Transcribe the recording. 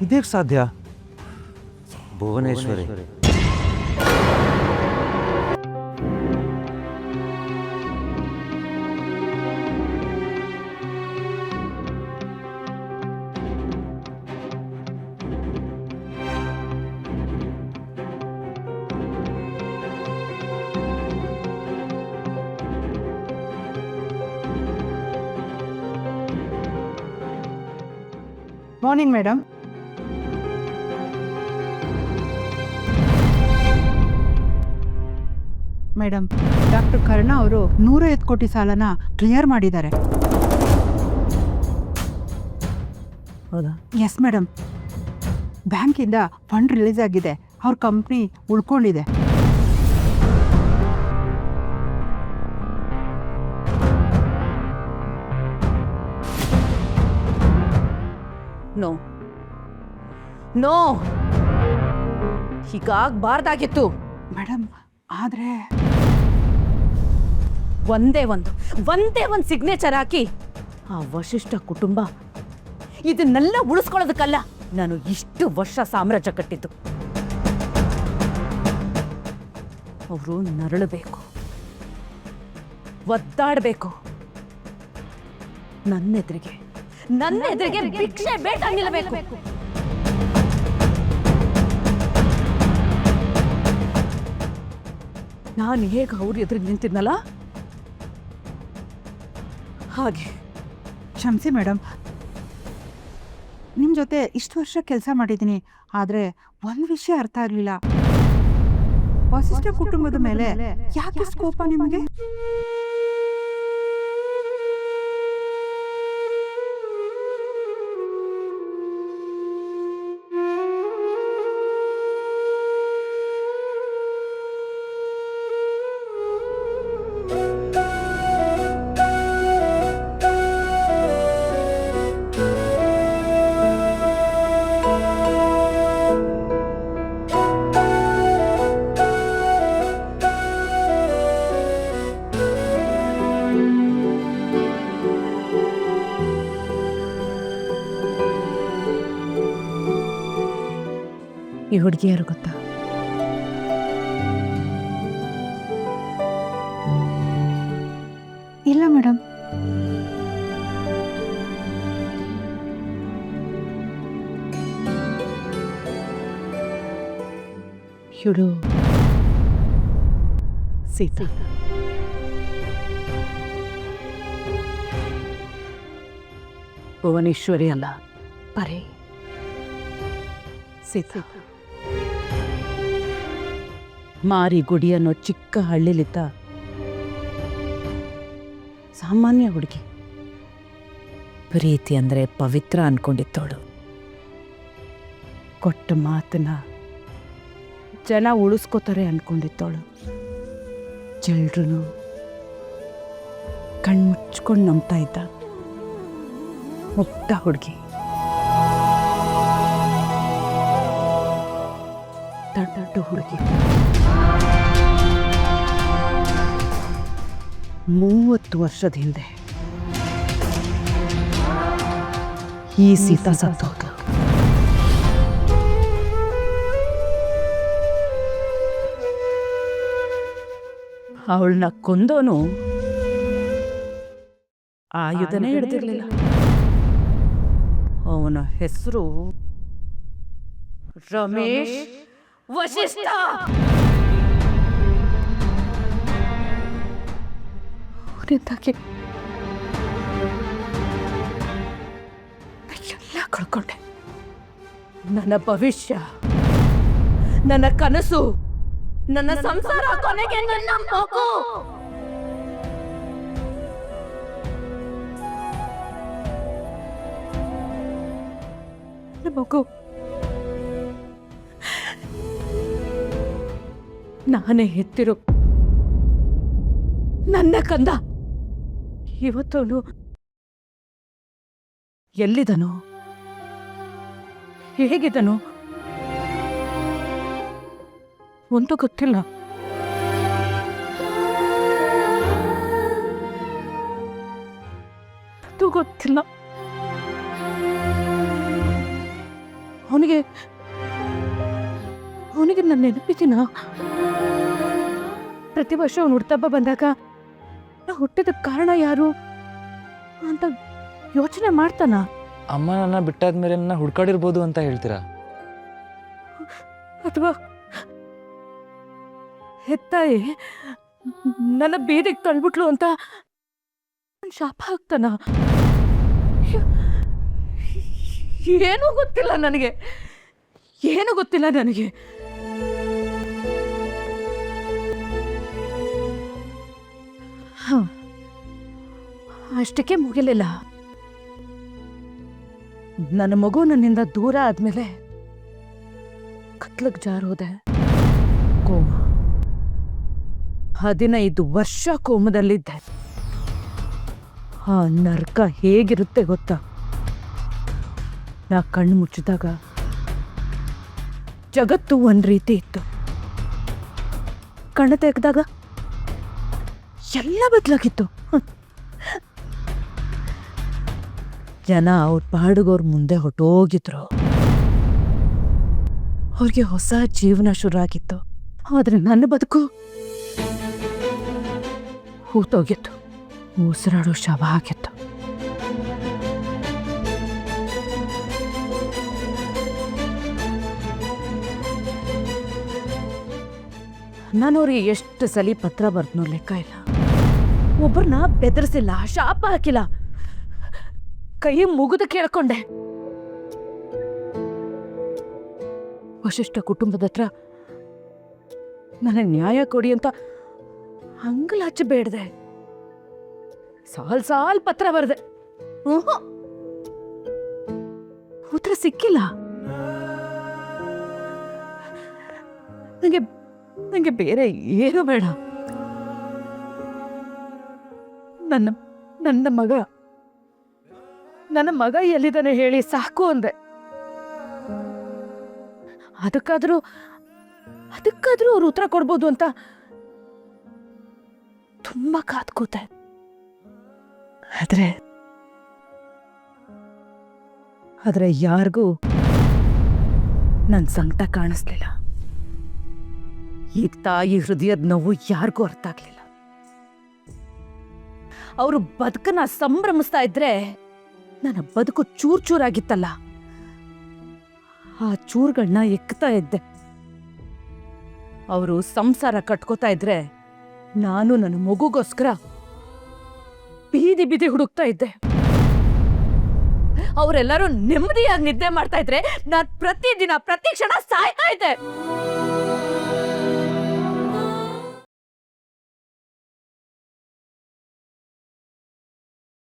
ಇದೇಗೆ ಸಾಧ್ಯ? Bhuvaneshwari. Morning madam. Madam, doctor Karna ಅವರು 105 ಕೋಟಿ ಸಾಲನ ಕ್ಲಿಯರ್ ಮಾಡಿದ್ದಾರೆ. ಹೌದಾ? Yes madam. ಬ್ಯಾಂಕಿಂದ ಫಂಡ್ ರಿಲೀಸ್ ಆಗಿದೆ. ಅವ್ರ ಕಂಪ್ನಿ ಉಳ್ಕೊಂಡಿದೆ. ನೋ ನೋ, ಹೀಗಾಗಬಾರ್ದಾಗಿತ್ತು ಮೇಡಮ್. ಆದರೆ ಒಂದೇ ಒಂದು ಸಿಗ್ನೇಚರ್ ಹಾಕಿ ಆ ವಶಿಷ್ಠ ಕುಟುಂಬ ಇದನ್ನೆಲ್ಲ ಉಳಿಸ್ಕೊಳ್ಳೋದಕ್ಕಲ್ಲ ನಾನು ಇಷ್ಟು ವರ್ಷ ಸಾಮ್ರಾಜ್ಯ ಕಟ್ಟಿದ್ದು. ಅವರು ನರಳಬೇಕು, ಒದ್ದಾಡಬೇಕು, ನನ್ನ ಎದುರಿಗೆ ಭಿಕ್ಷೆ ಬೇಟ ನಿಲ್ಲಬೇಕು. ನಾನು ಹೇಗೆ ಅವ್ರ ಎದುರಿಗೆ ನಿಂತಿದ್ನಲ್ಲ ಹಾಗೆ. ಕ್ಷಮಿಸಿ ಮೇಡಮ್, ನಿಮ್ಮ ಜೊತೆ ಇಷ್ಟು ವರ್ಷ ಕೆಲಸ ಮಾಡಿದ್ದೀನಿ. ಆದರೆ ಒಂದು ವಿಷಯ ಅರ್ಥ ಆಗಲಿಲ್ಲ. ವಸಿಷ್ಠ ಕುಟುಂಬದ ಮೇಲೆ ಯಾಕೆ ಕೋಪ ನಿಮಗೆ? ಈ ಹುಡುಗಿ ಯಾರು ಗೊತ್ತಾ? ಇಲ್ಲ ಮೇಡಮ್. ಇವಳು ಸೀತಾ. ಭುವನೇಶ್ವರಿ ಅಲ್ಲ, ಪರೇ ಸೀತಾ. ಮಾರಿಗುಡಿ ಅನ್ನೋ ಚಿಕ್ಕ ಹಳ್ಳಿಲಿದ್ದ ಸಾಮಾನ್ಯ ಹುಡುಗಿ. ಪ್ರೀತಿ ಅಂದರೆ ಪವಿತ್ರ ಅನ್ಕೊಂಡಿದ್ದವಳು. ಕೊಟ್ಟ ಮಾತನ್ನ ಜನ ಉಳಿಸ್ಕೋತಾರೆ ಅನ್ಕೊಂಡಿದ್ದವಳು. ಜಲ್ರೂ ಕಣ್ಮುಚ್ಕೊಂಡು ನಂಬ್ತಾ ಇದ್ದ ಮುಗ್ಧ ಹುಡುಗಿ. ದೊಡ್ಡ ಹುಡುಗಿ. 30 ವರ್ಷದ ಹಿಂದೆ ಈ ಸೀತಾ ಸತ್ತೋದ್ಲು. ಅವಳನ್ನ ಕೊಂದೋನು ಆಯುಧನೇ ಹಿಡ್ದಿರ್ಲಿಲ್ಲ. ಅವನ ಹೆಸರು ರಮೇಶ್ ವಶಿಷ್ಠ. ಅವರಿಂದಾಗಿ ಎಲ್ಲ ಕಳ್ಕೊಂಡೆ. ನನ್ನ ಭವಿಷ್ಯ, ನನ್ನ ಕನಸು, ನನ್ನ ಸಂಸಾರ, ಕೊನೆಗೆ ನನ್ನ ಮಗು. ಮಗು ನಾನೇ ಹೆತ್ತಿರು ನನ್ನ ಕಂದ. ಇವತ್ತವನು ಎಲ್ಲಿದನೋ, ಹೇಗಿದನೋ ಒಂದು ಗೊತ್ತಿಲ್ಲ. ಗೊತ್ತಿಲ್ಲ. ಅವನಿಗೆ ನನ್ನ ನೆನಪಿದ್ದೀನ? ಪ್ರತಿ ವರ್ಷ ಅವನು ಹುಟ್ಟುಹಬ್ಬ ಬಂದಾಗ ನಾ ಹುಟ್ಟಿದ ಕಾರಣ ಯಾರು ಅಂತ ಯೋಚನೆ ಮಾಡ್ತಾನ? ಅಮ್ಮ ನನ್ನ ಬಿಟ್ಟಾದ್ಮೇಲೆ ನನ್ನ ಹುಡ್ಕಾಡಿರ್ಬೋದು ಅಂತ ಹೇಳ್ತೀರಾ? ಅಥವಾ ಹೆತ್ತಾಯಿ ನನ್ನ ಬೀದಿಗೆ ತಳ್ಬಿಟ್ಲು ಅಂತ ಶಾಪ ಹಾಕ್ತಾನ? ಏನೂ ಗೊತ್ತಿಲ್ಲ ನನಗೆ, ಏನು ಗೊತ್ತಿಲ್ಲ ನನಗೆ. ಅಷ್ಟಕ್ಕೆ ಮುಗಿಲಿಲ್ಲ. ನನ್ನ ಮಗು ನನ್ನಿಂದ ದೂರ ಆದ್ಮೇಲೆ ಕತ್ಲಗ್ ಜಾರೋದೆ. ಕೋಮ. 15 ವರ್ಷ ಕೋಮದಲ್ಲಿದ್ದೆ. ಆ ನರ್ಕ ಹೇಗಿರುತ್ತೆ ಗೊತ್ತಾ? ನಾ ಕಣ್ಣು ಮುಚ್ಚಿದಾಗ ಜಗತ್ತು ಒಂದ್ ರೀತಿ ಇತ್ತು, ಕಣ್ಣು ತೆಗೆದಾಗ ಎಲ್ಲ ಬದಲಾಗಿತ್ತು. ಜನ ಅವ್ರ ಪಾಡಿಗೋರ್ ಮುಂದೆ ಹೊಟ್ಟೋಗಿದ್ರು. ಅವ್ರಿಗೆ ಹೊಸ ಜೀವನ ಶುರು ಆಗಿತ್ತು. ಆದ್ರೆ ನನ್ನ ಬದುಕು ಹೂತೋಗಿತ್ತು, ಉಸಿರಾಡೋ ಶವ ಆಗಿತ್ತು. ನಾನು ಅವ್ರಿಗೆ ಎಷ್ಟು ಸಲ ಪತ್ರ ಬರ್ದ್ನೋ ಲೆಕ್ಕ ಇಲ್ಲ. ಒಬ್ಬರನ್ನ ಬೆದರಿಸಿಲ್ಲ, ಶಾಪ ಹಾಕಿಲ್ಲ, ಕೈ ಮುಗಿದು ಕೇಳ್ಕೊಂಡೆ. ವಶಿಷ್ಠ ಕುಟುಂಬದ ಹತ್ರ ನನಗೆ ನ್ಯಾಯ ಕೊಡಿ ಅಂತ ಅಂಗಲಾಚಿ ಬೇಡ್ದೆ. ಸಾಲ್ ಪತ್ರ ಬರ್ದೆ. ಉತ್ತರ ಸಿಕ್ಕಿಲ್ಲ. ನನಗೆ ಬೇರೆ ಏನು ಬೇಡ. ನನ್ನ ಮಗ ಎಲ್ಲಿದ್ದಾನೆ ಹೇಳಿ ಸಾಕು ಅಂದೆ. ಅದಕ್ಕಾದ್ರೂ ಅವ್ರು ಉತ್ತರ ಕೊಡ್ಬೋದು ಅಂತ ತುಂಬಾ ಕಾದ್ಕೋತೆ. ಆದ್ರೆ ಯಾರಿಗೂ ನನ್ನ ಸಂಕಟ ಕಾಣಿಸ್ಲಿಲ್ಲ. ಈ ತಾಯಿ ಹೃದಯದ ನೋವು ಯಾರಿಗೂ ಅರ್ಥ ಆಗ್ಲಿಲ್ಲ. ಅವರು ಬದುಕನ್ನ ಸಂಭ್ರಮಿಸ್ತಾ ಇದ್ರೆ ನನ್ನ ಬದುಕು ಚೂರಾಗಿತ್ತಲ್ಲ, ಆ ಚೂರುಗಳನ್ನ ಎಕ್ತಾ ಇದ್ದೆ. ಅವರು ಸಂಸಾರ ಕಟ್ಕೋತಾ ಇದ್ರೆ ನಾನು ನನ್ನ ಮಗುಗೋಸ್ಕರ ಬೀದಿ ಹುಡುಕ್ತಾ ಇದ್ದೆ. ಅವರೆಲ್ಲರೂ ನೆಮ್ಮದಿಯಾಗಿ ನಿದ್ದೆ ಮಾಡ್ತಾ ಇದ್ರೆ ನಾನು ಪ್ರತಿದಿನ ಪ್ರತಿ ಕ್ಷಣ ಸಾಯ್ತಾ ಇದ್ದೆ.